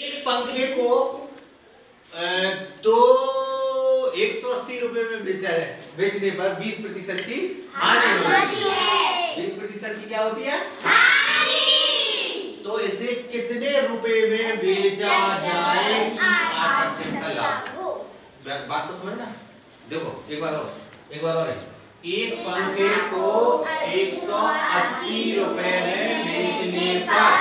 एक पंखे को तो 180 रुपए में बेचने पर 20% की हानि होती है। 20% की क्या होती है? हानि। तो इसे कितने रुपए में बेचा जाए? 8% का लाभ। बात को समझना। देखो एक बार और एक पंखे को 180 रुपए में बेचने पर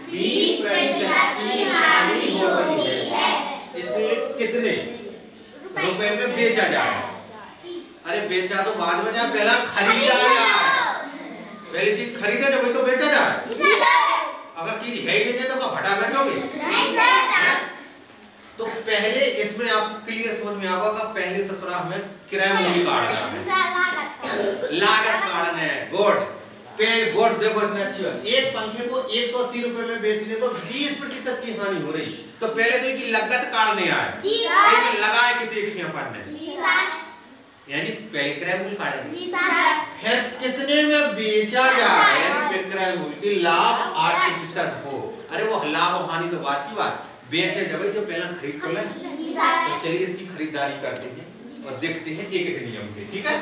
20% की हानि हो रही है। इसे कितने रुपए में बेचा जाए? अरे बेचा तो बाद में जाए, पहला खरीदा जाए। पहली चीज खरीदे जब तो बेचा जाए। अगर चीज है ही नहीं तो क्या भटा बेचोगे? तो पहले इसमें आपको क्लियर समझ में आएगा कि पहले ससुराल में किराया मूल्य काटना है, लागत काटना है। गुड देखो इतनी अच्छी बात। एक पंखे को 180 रुपए में बेचने पर 20% की हानि हो रही। तो पहले तो इनकी लागत काटने आए, लगाए कितने अपन ने, यानी पहले किराया मूल्य काटेंगे, फिर कितने में बेचा जाए, यानी विक्रय मूल्य की लाभ 8% हो। अरे वो लाभ और हानि तो बात की बात, बेचे जब तो पहला खरीद कर लें। तो चलिए इसकी खरीदारी करते हैं और देखते हैं एक एक नियम से। ठीक है।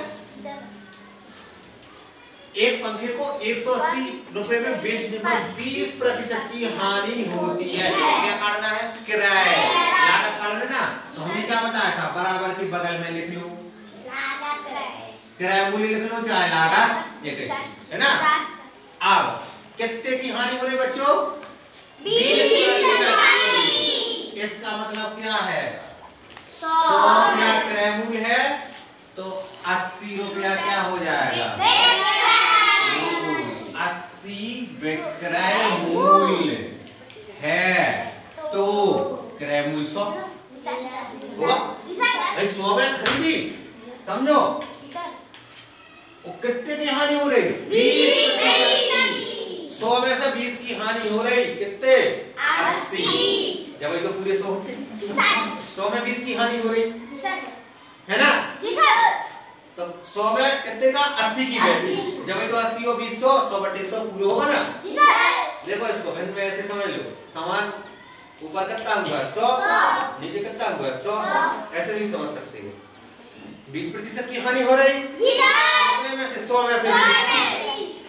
एक पंखे को 180 रुपए में बेचने पर 20% की हानि होती है। क्या काटना है? किराया लागत काटना ना। तो हमने क्या बताया था? बराबर के बगल में लिख लो किराया मूल्य, लिख लो चाहे लागत, एक है ना। अब कितने की हानि हो रही बच्चों? 20%। इसका मतलब क्या है? 100 रुपया किराया मूल्य है तो 80 रुपया क्या हो जाएगा? 80 विक्रय मूल्य है तो किराया मूल्य 100 होगा। भाई 100 में खरीदी, समझो कितने की हानि हो रही? 20%। 100 में से 20 की हानि हो रही, कितने? 80। जब ये तो पूरे 100 होते, 100 में 20 की हानि हो रही है ना। तो 100 में कितने का? 80 की वैल्यू। जब ये तो 80 और 20 100 बटे 100 पूरे होगा ना। देखो इसको मैं ऐसे समझ लो, समान ऊपर कितना हुआ? 100, नीचे कितना हुआ? 100। ऐसे भी समझ सकते हो। 20% की हानि हो रही कितने में से? 100 में से 20।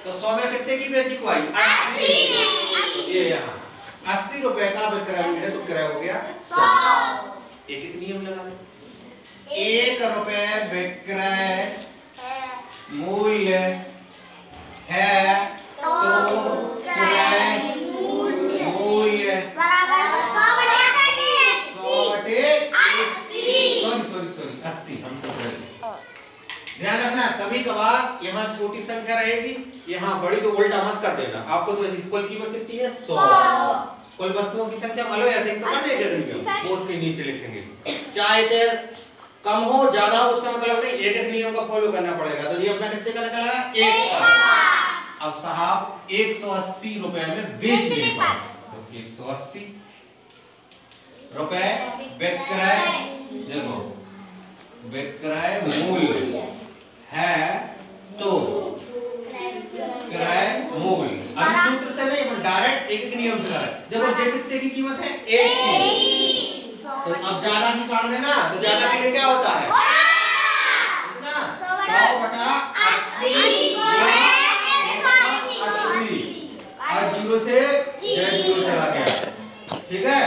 तो 100 में कितने की बेची को आई? 80। ये यहाँ 80 रुपए का विक्रय मूल्य है तो किराया हो गया 100। एक एक नियम लगा लो। 1 रुपए विक्रय मूल्य है तो किराया मूल्य बराबर 100 बटे 80। हम सब ध्यान रखना। कभी कभार यहाँ छोटी संख्या रहेगी, यहाँ बड़ी, तो उल्टा मत कर देना। आपको तो कुल कीमत कितनी है? 100। कुल वस्तुओं की संख्या मान लो ऐसे ही तो कर देंगे, उसके नीचे लिखेंगे। चाहे देर कम हो ज्यादा हो उसका मतलब नहीं, एक एक नियम का फॉलो करना पड़ेगा। तो ये अपना कितने का निकला? 1 का। अब साहब 180 रुपए में बेचने पर, तो 180 रुपए विक्रय, देखो विक्रय मूल्य है तो किराया मूल्य। अब सूत्र से नहीं, डायरेक्ट एक एक नियम से कर। देखो ये कितने की कीमत है? 1 की। तो अब ज्यादा की काट लेना, तो ज्यादा के लिए क्या होता है? 100 बटा 80 और 0 से 0 चला गया। ठीक है।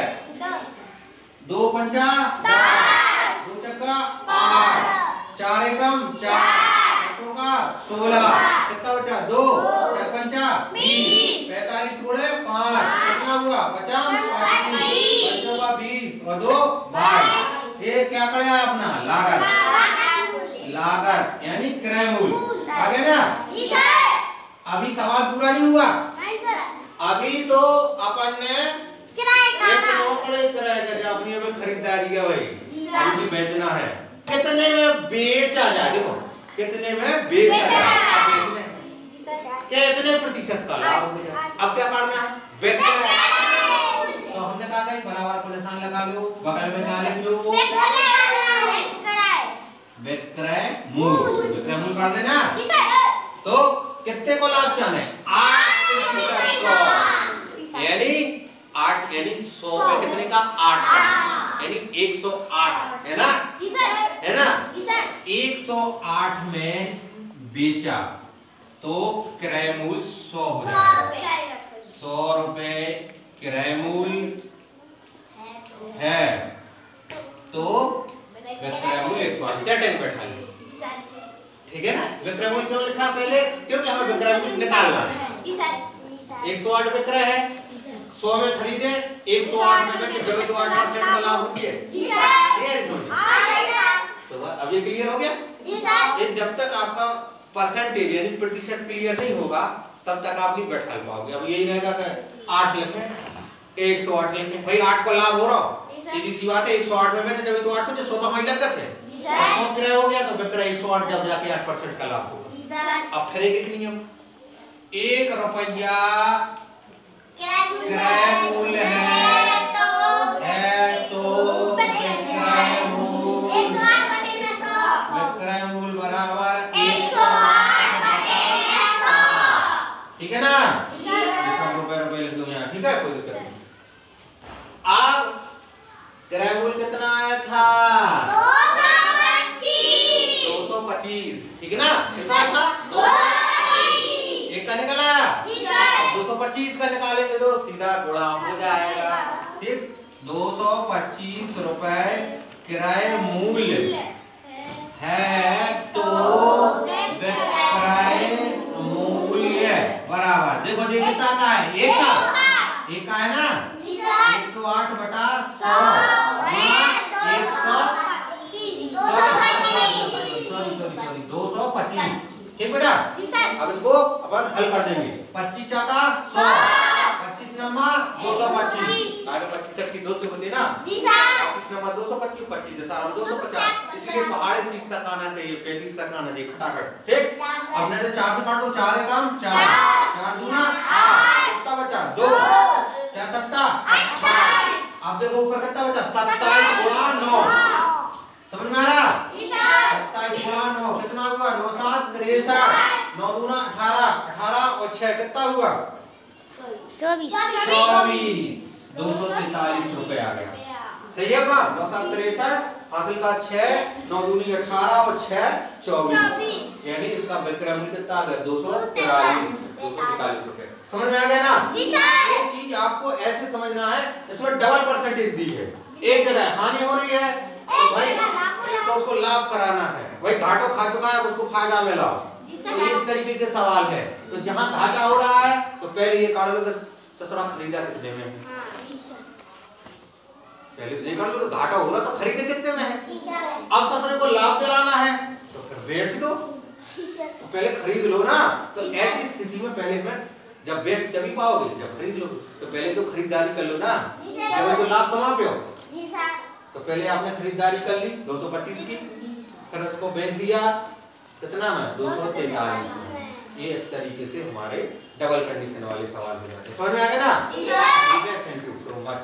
2 पंचा 10, 2 चक्का 8, 4 एकम 4, 16, कितना बचा? 2, 4 पंचा 20, 45 गुणे 5, कितना हुआ? 50, 25 और 2 22। ये क्या पड़ा अपना? लागत यानी किराया मूल्य। आ गया ना? अभी सवाल पूरा नहीं हुआ। अभी तो अपन ने किराया जैसे अपनी हमें खरीदारी है भाई, अभी बेचना है। कितने में बेचा जाए? देखो कितने में बेचा जाए, कितने प्रतिशत का लाभ हो जाए। अब क्या करना है? विक्रय। तो हमने कहा कि बराबर को निशान लगा लो, बगल में क्या लिख लो? विक्रय मूल्य। विक्रय मूल्य कर देना। तो कितने को लाभ जाना है? 8% को, यानी 8 यानी 100 पे कितने का 8 यानी 108 है ना? है ना? 108 में बेचा तो किराया मूल्य 100 हो जाएगा। 100 रुपए किराया मूल्य है तो विक्रय मूल्य 108 सेटिंग बैठा लो, ठीक है ना? विक्रय मूल्य क्यों लिखा पहले? क्योंकि हमें विक्रय मूल्य निकालना है। 108 विक्रय है, 100 में खरीदे, 108 में बेचे, जब तो 8% का लाभ होती है। तो अब ये क्लियर हो गया? ये जब तक आपका परसेंटेज यानी प्रतिशत क्लियर नहीं होगा तब तक आप नहीं बैठा पाओगे। अब यही रहेगा कि 8 लिखें, 108 लिखें, भाई 8 को लाभ हो रहा, सीधी सी बात है। 108 में बेचे, जब तो 8 में 100 तो हमारी लागत है, 100 क्रय हो गया तो विक्रय 108 जब जाके 8% का लाभ होगा। अब फिर एक नियम, 1 रुपया क्रय मूल्य है तो विक्रय मूल्य बराबर 108/100, ठीक है ना? रुपए लिख दो यहाँ, ठीक है, कोई दिक्कत नहीं। अब क्रय मूल्य कितना आया था? 225, ठीक है ना? कितना आया था? 225। एक का निकला, 225 का निकालेंगे तो सीधा गुणा हो जाएगा, ठीक? 225 रुपए किराए मूल्य है तो विक्रय मूल्य बराबर, देखो जी कितना का है? एक का है ना? 108/100 225, ठीक बेटा? अब इसको अपन हल कर देंगे। 25 का 100, 25 नंबर 225, आगे 25 की 2 से होती है ना? 25 नंबर 225, 25 10 250, इसलिए पहाड़ 30 तक आना चाहिए, 35 तक आना चाहिए खटाखट, ठीक? अब ने 4 से काट दो, 4 एकम 4, 4 दूना 8, कितना बचा? 2, 4 7 28। अब देखो ऊपर कितना बचा? 27 गुणा 9, समझ में आ रहा? 27 गुणा 9 कितना हुआ? 9 7 63, 9 दूना 18, 18 और 6 कितना हुआ? 24, 243 रुपए आ गया। सही है अपना? 9 7 63 हासिल का 6, 9 दूनी 18 और 6 24, यानी इसका विक्रय मूल्य कितना आ गया? 243 रुपए। समझ में आ गया ना? एक चीज आपको ऐसे समझना है, इसमें डबल परसेंटेज दी है। एक जगह हानि हो रही है तो भाई तो उसको लाभ कराना है, भाई घाटा खा चुका है उसको फायदा मिला, तो इस तरीके के सवाल है। तो जहाँ घाटा हो रहा है तो पहले ये काट लो कि ससुरा खरीदा कितने में, पहले से काट लो, घाटा हो रहा तो खरीदे कितने में है। अब ससुरे को लाभ दिलाना है तो फिर बेच दो, तो पहले खरीद लो ना। तो ऐसी स्थिति में पहले में जब बेच जब ही पाओगे जब खरीद लो, तो पहले तो खरीदारी कर लो ना, जब तो लाभ कमा पे हो। तो पहले आपने खरीदारी कर ली 225 की, फिर उसको बेच दिया कितना में? 243 में। ये इस तरीके से हमारे डबल कंडीशन वाले सवाल हो जाते हैं। समझ में आ गया ना? ठीक है, थैंक यू सो मच।